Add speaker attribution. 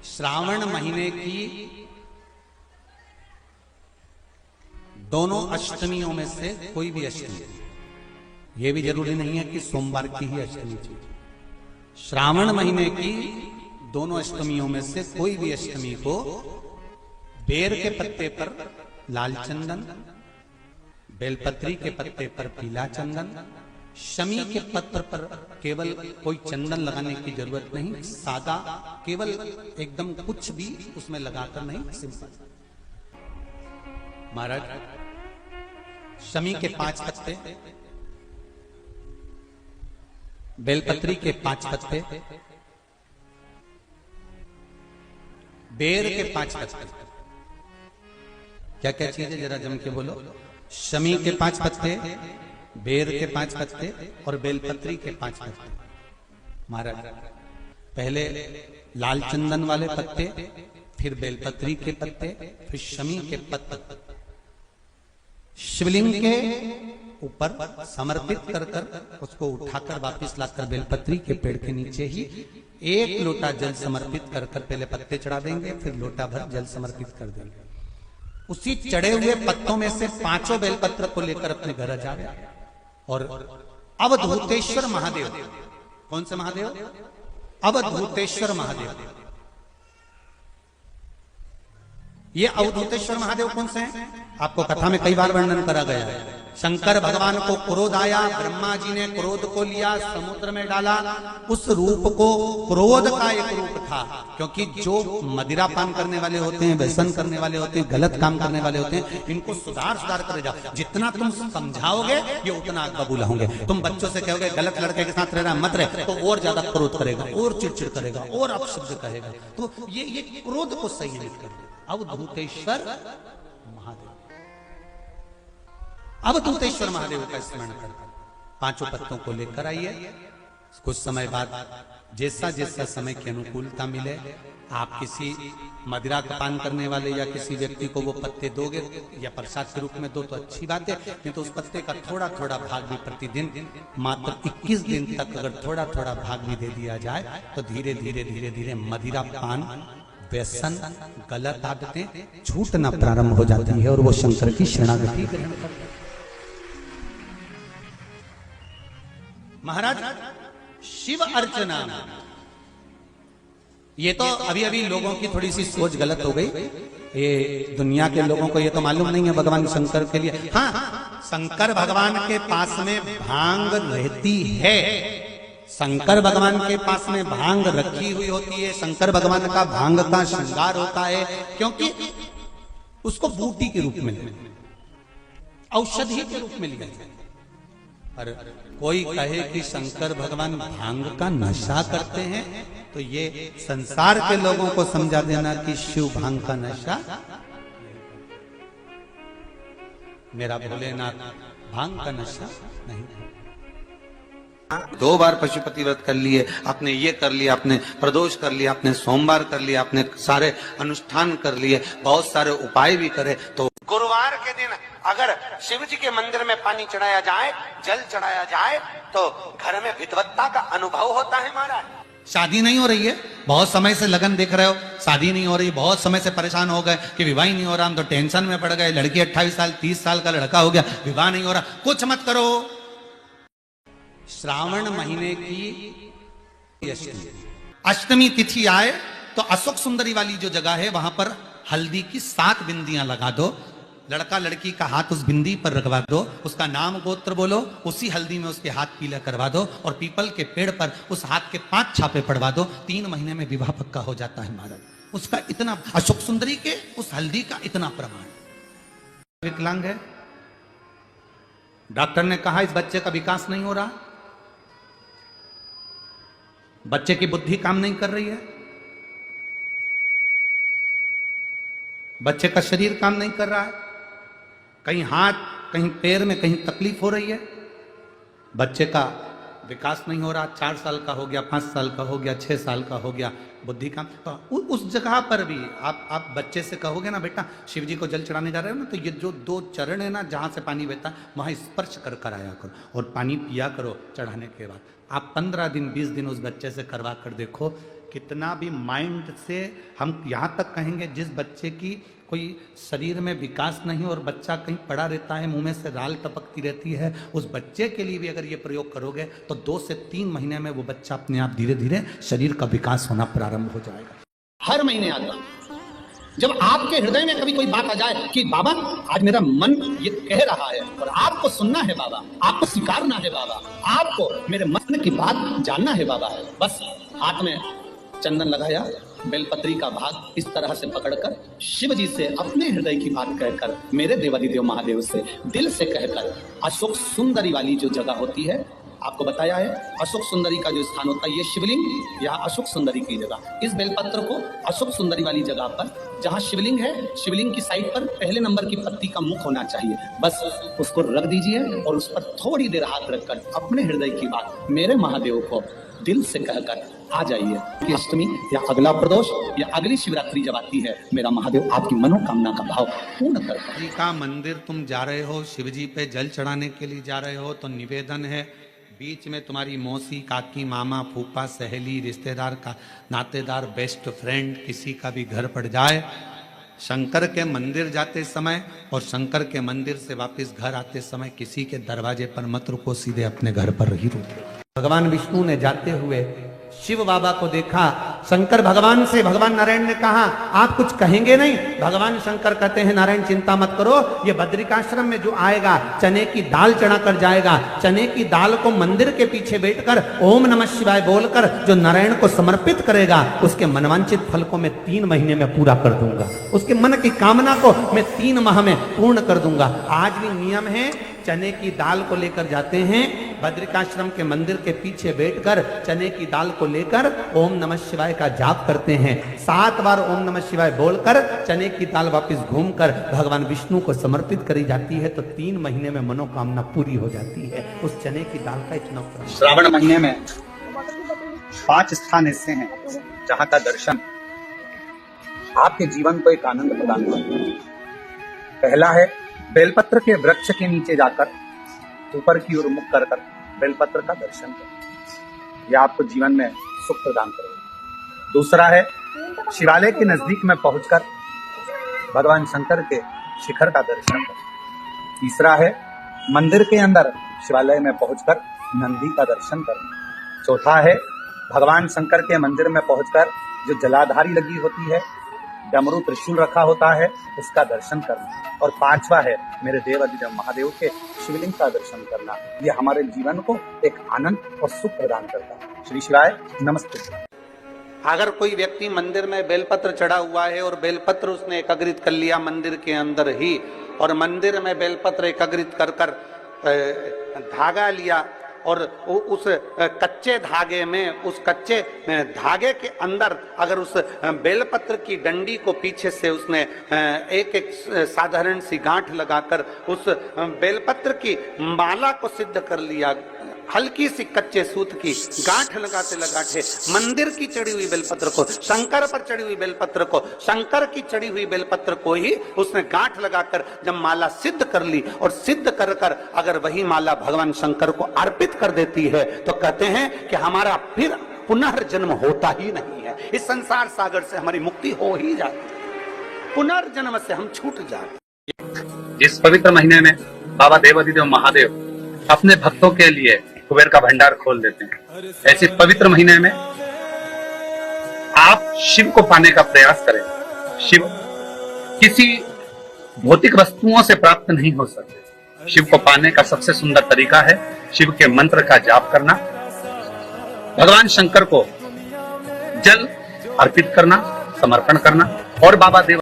Speaker 1: श्रावण महीने की दोनों अष्टमियों में से कोई भी अष्टमी, यह भी जरूरी नहीं है कि सोमवार की ही अष्टमी चाहिए। श्रावण महीने की दोनों अष्टमियों में से कोई भी अष्टमी को बेर के पत्ते पर लाल चंदन, बेलपत्री के पत्ते पर पीला चंदन, शमी के पत्र पर केवल कोई चंदन लगाने की जरूरत नहीं, सादा केवल एकदम कुछ भी उसमें लगाकर नहीं, सिंपल। महाराज शमी के 5 पत्ते, बेलपत्री के 5 पत्ते, बेर के 5 पत्ते, क्या क्या चीज है जरा जम के बोलो। शमी के 5 पत्ते, बेर के 5 पत्ते और बेलपत्री के 5 पत्ते। महाराज पहले लाल चंदन वाले पत्ते, फिर बेलपत्री के पत्ते, फिर शमी के पत्ते शिवलिंग के ऊपर समर्पित कर कर उसको उठाकर वापस लाकर बेलपत्री के पेड़ के नीचे ही 1 लोटा जल समर्पित कर कर पहले पत्ते चढ़ा देंगे, फिर लोटा भर जल समर्पित कर देंगे। उसी चढ़े हुए पत्तों में से 5 बेलपत्र को लेकर अपने घर आ जाए और अवधूतेश्वर महादेव, कौन से महादेव? अवधूतेश्वर महादेव। ये अवधूतेश्वर महादेव कौन से हैं? आपको कथा में कई बार वर्णन करा गया है। शंकर भगवान को क्रोध आया, ब्रह्मा जी ने क्रोध को लिया, समुद्र में डाला। उस रूप को क्रोध का एक रूप था, क्योंकि जो मदिरा पान करने वाले होते हैं, व्यसन करने वाले होते हैं, गलत काम करने वाले होते हैं, इनको सुधार कर जाओ। जितना तुम समझाओगे ये उतना बबूला होंगे। तुम बच्चों से कहोगे गलत लड़के के साथ रहना मत रहे, तो और ज्यादा क्रोध करेगा, और चिड़चिड़ करेगा, और अपशब्द कहेगा। तो ये क्रोध को संयमित कर। अवधूतेश्वर महादेव, अवधूतेश्वर महादेव का स्मरण कर 5 पत्तों को लेकर आइए। कुछ समय बाद जैसा जैसा समय की अनुकूलता मिले, आप किसी मदिरा का पान करने वाले या किसी व्यक्ति को वो पत्ते दोगे या प्रसाद के रूप में दो तो अच्छी बात है, नहीं तो उस पत्ते का थोड़ा थोड़ा भाग भी प्रतिदिन मात्र 21 दिन तक अगर थोड़ा थोड़ा भाग भी दे दिया जाए तो धीरे धीरे धीरे धीरे मदिरा पान, व्यसन, गलत आदतें छूटना प्रारंभ हो जाती है और वो शंकर की शरणागति ग्रहण करते हैं। महाराज शिव अर्चना, ये तो अभी अभी लोगों की थोड़ी सी सोच गलत हो गई। ये दुनिया के लोगों को ये तो मालूम नहीं है भगवान शंकर के लिए। हाँ, शंकर भगवान के पास में भांग रहती है, शंकर भगवान के पास में भांग रखी हुई होती है। शंकर भगवान का भांग का श्रृंगार होता है, क्योंकि उसको बूटी के रूप में, औषधि के रूप में लिया जाए। और कोई कहे कि शंकर भगवान भांग का नशा करते हैं, तो ये संसार के लोगों को समझा देना कि शिव भांग का नशा, मेरा भोलेनाथ भांग का नशा नहीं।
Speaker 2: 2 बार पशुपति व्रत कर लिए, आपने ये कर लिया, आपने प्रदोष कर लिया, आपने सोमवार कर लिया, आपने सारे अनुष्ठान कर लिए, बहुत सारे उपाय भी करे, तो गुरुवार के दिन अगर शिव जी के मंदिर में पानी चढ़ाया जाए, जल चढ़ाया जाए, तो घर में विद्वत्ता का अनुभव होता है। महाराज
Speaker 1: शादी नहीं हो रही है, बहुत समय से लगन देख रहे हो, शादी नहीं हो रही, बहुत समय से परेशान हो गए कि विवाह ही नहीं हो रहा, हम तो टेंशन में पड़ गए। लड़की 28 साल 30 साल का लड़का हो गया, विवाह नहीं हो रहा, कुछ मत करो। श्रावण महीने की अष्टमी तिथि आए तो अशोक सुंदरी वाली जो जगह है वहां पर हल्दी की 7 बिंदियां लगा दो। लड़का लड़की का हाथ उस बिंदी पर रखवा दो, उसका नाम गोत्र बोलो, उसी हल्दी में उसके हाथ पीला करवा दो और पीपल के पेड़ पर उस हाथ के 5 छापे पड़वा दो। 3 महीने में विवाह पक्का हो जाता है। महाराज उसका इतना, अशोक सुंदरी के उस हल्दी का इतना प्रमाण। विकलांग है, डॉक्टर ने कहा इस बच्चे का विकास नहीं हो रहा, बच्चे की बुद्धि काम नहीं कर रही है, बच्चे का शरीर काम नहीं कर रहा है, कहीं हाथ कहीं पैर में कहीं तकलीफ हो रही है, बच्चे का विकास नहीं हो रहा। 4 साल का हो गया, 5 साल का हो गया, 6 साल का हो गया, बुद्धि काम। तो उस जगह पर भी आप बच्चे से कहोगे ना, बेटा शिव जी को जल चढ़ाने जा रहे हो ना, तो ये जो 2 चरण है ना जहां से पानी बहता वहां स्पर्श कर आया करो और पानी पिया करो चढ़ाने के बाद। आप 15 दिन 20 दिन उस बच्चे से करवा कर देखो, कितना भी माइंड से हम यहाँ तक कहेंगे, जिस बच्चे की कोई शरीर में विकास नहीं और बच्चा कहीं पड़ा रहता है, मुंह में से राल टपकती रहती है, उस बच्चे के लिए भी अगर ये प्रयोग करोगे तो 2 से 3 महीने में वो बच्चा अपने आप धीरे धीरे शरीर का विकास होना प्रारंभ हो जाएगा।
Speaker 3: हर महीने आता जब आपके हृदय में कभी कोई बात आ जाए कि बाबा आज मेरा मन ये कह रहा है और आपको सुनना है बाबा, आपको स्वीकारना है बाबा, आपको मेरे मन की बात जानना है बाबा, बस हाथ में चंदन लगाया, बेलपत्री का भाग इस तरह से पकड़कर शिव जी से अपने हृदय की बात कहकर, मेरे देवादिदेव महादेव से दिल से कहकर, अशोक सुंदरी वाली जो जगह होती है, आपको बताया है अशोक सुंदरी का जो स्थान होता है ये शिवलिंग या अशोक सुंदरी की जगह, इस बेलपत्र को अशोक सुंदरी वाली जगह पर जहाँ शिवलिंग है, शिवलिंग की साइड पर पहले नंबर की पत्ती का मुख होना चाहिए, बस उसको रख दीजिए और उस पर थोड़ी देर हाथ रखकर अपने हृदय की बात मेरे महादेव को दिल से कहकर आ जाइए कि अष्टमी या अगला प्रदोष या अगली शिवरात्रि जब आती है, मेरा महादेव आपकी मनोकामना का भाव पूर्ण करता है।
Speaker 1: जी का मंदिर तुम जा रहे हो, शिव जी पे जल चढ़ाने के लिए जा रहे हो, तो निवेदन है बीच में तुम्हारी मौसी, काकी, मामा, फूफा, सहेली, रिश्तेदार का नातेदार, बेस्ट फ्रेंड किसी का भी घर पड़ जाए, शंकर के मंदिर जाते समय और शंकर के मंदिर से वापस घर आते समय किसी के दरवाजे पर मत रुको, सीधे अपने घर पर ही रुको। भगवान विष्णु ने जाते हुए शिव बाबा को देखा, शंकर भगवान से, भगवान नारायण ने कहा आप कुछ कहेंगे नहीं? भगवान शंकर कहते हैं नारायण चिंता मत करो, ये बद्रिकाश्रम में जो आएगा चने की दाल चढ़ा कर जाएगा, चने की दाल को मंदिर के पीछे बैठकर ओम नमः शिवाय बोलकर जो नारायण को समर्पित करेगा, उसके मनवांचित फल को मैं 3 महीने में पूरा कर दूंगा, उसके मन की कामना को मैं 3 माह में पूर्ण कर दूंगा। आज भी नियम है, चने की दाल को लेकर जाते हैं, बद्रिकाश्रम के मंदिर के पीछे बैठकर चने की दाल को लेकर ओम नमः शिवाय का जाप करते हैं, 7 बार ओम नमः शिवाय बोलकर चने की दाल वापस घूमकर भगवान विष्णु को समर्पित करी जाती है, तो 3 महीने में मनोकामना पूरी हो जाती है। उस चने की दाल का इतना
Speaker 4: श्रावण महीने में 5 स्थान ऐसे हैं जहाँ का दर्शन आपके जीवन को एक आनंद प्रदान करता है। पहला है बेलपत्र के वृक्ष के नीचे जाकर ऊपर की ओर मुख कर बेलपत्र का दर्शन करें, यह आपको जीवन में सुख प्रदान करेगा। दूसरा है शिवालय के नजदीक में पहुंचकर भगवान शंकर के शिखर का दर्शन करें। तीसरा है मंदिर के अंदर शिवालय में पहुंचकर नंदी का दर्शन करें। चौथा है भगवान शंकर के मंदिर में पहुंचकर जो जलाधारी लगी होती है, डमरू त्रिशूल रखा होता है, उसका दर्शन करना। और 5वां है मेरे देवादिदेव महादेव के शिवलिंग का दर्शन करना। यह हमारे जीवन को एक आनंद और सुख प्रदान करता है। श्री शिवाय नमस्ते।
Speaker 2: अगर कोई व्यक्ति मंदिर में बेलपत्र चढ़ा हुआ है और बेलपत्र उसने एकत्रित कर लिया मंदिर के अंदर ही, और मंदिर में बेलपत्र एकत्रित कर कर धागा लिया और उस कच्चे धागे में, उस कच्चे धागे के अंदर अगर उस बेलपत्र की डंडी को पीछे से उसने एक एक साधारण सी गांठ लगाकर उस बेलपत्र की माला को सिद्ध कर लिया, हल्की सी कच्चे सूत की गांठ लगाते लगाते मंदिर की चढ़ी हुई बेलपत्र को, शंकर पर चढ़ी हुई बेलपत्र को, शंकर की चढ़ी हुई बेलपत्र को ही उसने गांठ लगाकर जब माला सिद्ध कर ली और सिद्ध कर कर अगर वही माला भगवान शंकर को अर्पित कर देती है, तो कहते हैं कि हमारा फिर पुनर्जन्म होता ही नहीं है, इस संसार सागर से हमारी मुक्ति हो ही जाती है, पुनर्जन्म से हम छूट जाते।
Speaker 4: इस पवित्र महीने में बाबा देवादिदेव महादेव अपने भक्तों के लिए कुबेर का भंडार खोल देते हैं। ऐसे पवित्र महीने में आप शिव को पाने का प्रयास करें। शिव किसी भौतिक वस्तुओं से प्राप्त नहीं हो सकते। शिव को पाने का सबसे सुंदर तरीका है शिव के मंत्र का जाप करना, भगवान शंकर को जल अर्पित करना, समर्पण करना और बाबा देव